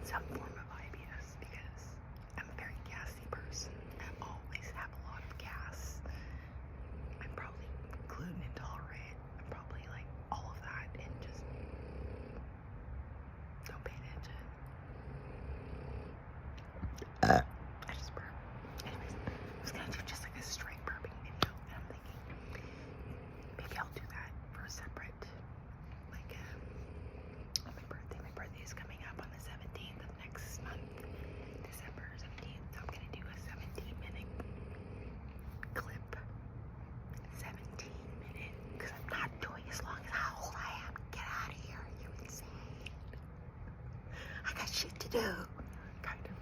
some form of IBS because I'm a very gassy person. I always have a lot of gas. I'm probably gluten intolerant. I'm probably like all of that and just don't pay attention. I just burp. Anyways, I was gonna do just like a straight burping video, and I'm thinking maybe I'll do that for a separate, like, on my birthday. My birthday is coming up on the 17th of next month, December 17th. So I'm gonna do a 17-minute clip. 17-minute, because I'm not doing as long as how old I am. Get out of here, you insane. I got shit to do. Kind of.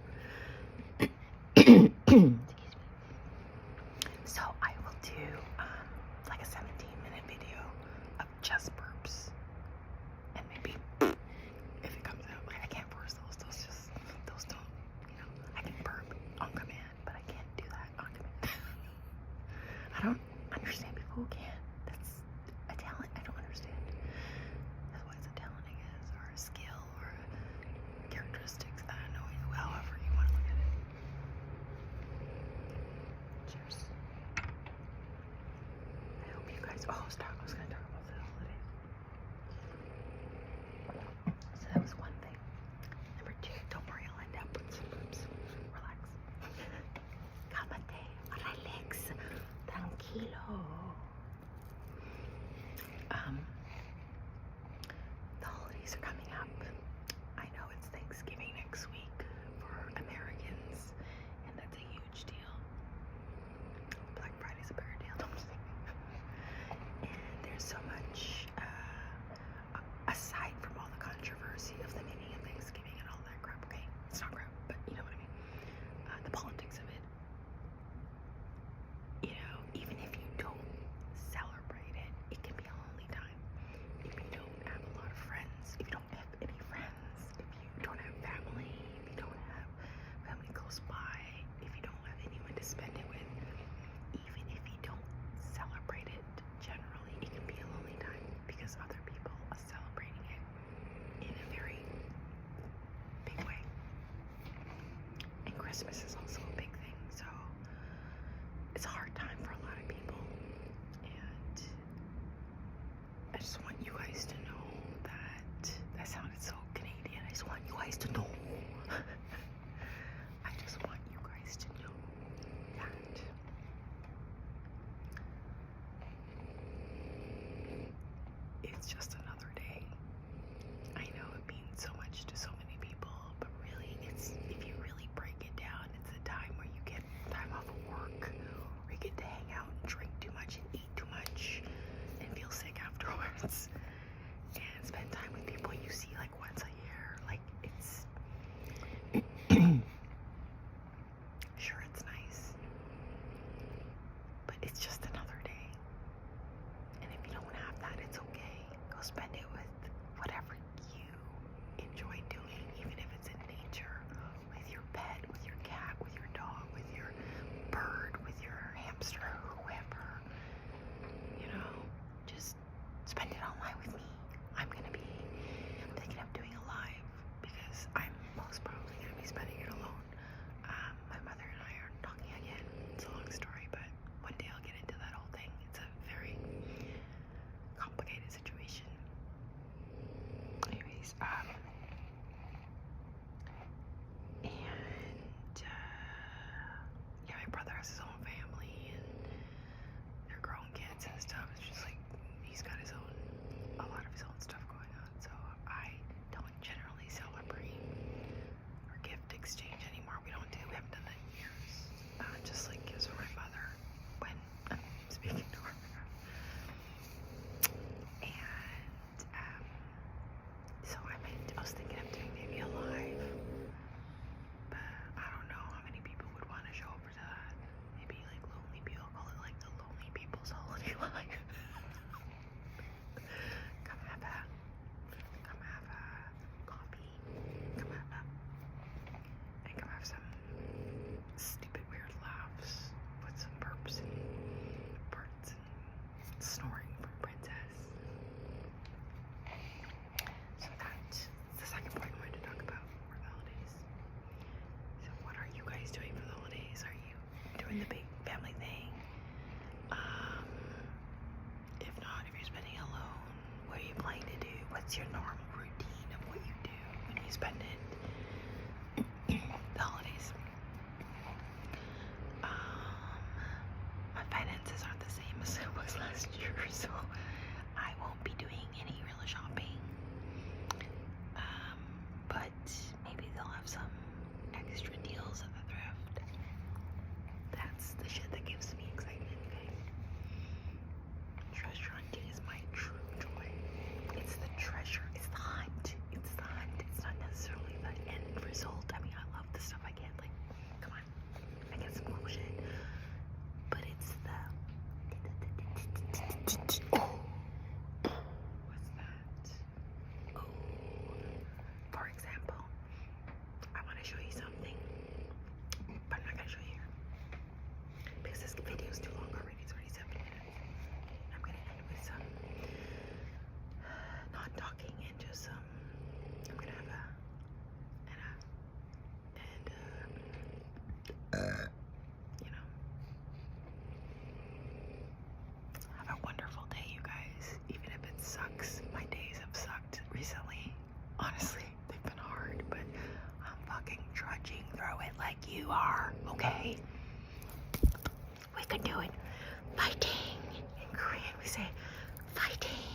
Excuse me. So I will do like a 17-minute video of just burps, and maybe if it comes out, like I can't force those don't, I can burp on command, but I can't do that on command. I don't understand people who can. That's a talent I don't understand. That's why it's a talent, I guess, or a skill, or a characteristics. I don't know, however you want to look at it. Cheers. I hope you guys. Oh, I was going to talk about the holidays. So that was one thing. Number two, don't worry, I'll end up with some burps. Relax. Calmate, relax, tranquilo. The holidays are coming up. I know it's Thanksgiving next week for Americans, and that's a huge deal. Black Friday's a bigger deal, don't you think? And there's so much, aside from all the controversy of the meaning of Thanksgiving and all that crap, okay? It's not crap, but you know what I mean. The politics of it. Even if you don't celebrate it, it can be a lonely time. If you don't have a lot of friends, if you don't have any friends, if you don't have family, if you don't have family close by, if you don't have anyone to spend it with, even if you don't celebrate it, generally it can be a lonely time because other people are celebrating it in a very big way. And Christmas is also a big thing, so it's a hard time for a lot of people. And I just want you guys to know that sounded so Canadian. I just want you guys to know. I just want you guys to know that it's just another day. I know it means so much to so many people, but really, if you really break it down, it's a time where you get time off of work, or you get to hang out and drink too much and eat too much and feel sick afterwards, and spend time with people you see like once a year. Like, it's sure, it's nice, but it's just another day. And if you don't have that, it's okay. Go spend it with whatever you enjoy doing, even if it's in nature, with your pet, with your cat, with your dog, with your bird, with your hamster, whoever. Just spend it online with me. I'm thinking of doing a live because I'm most probably going to be spending it alone. like you are, okay? We can do it. Fighting. In Korean, we say fighting.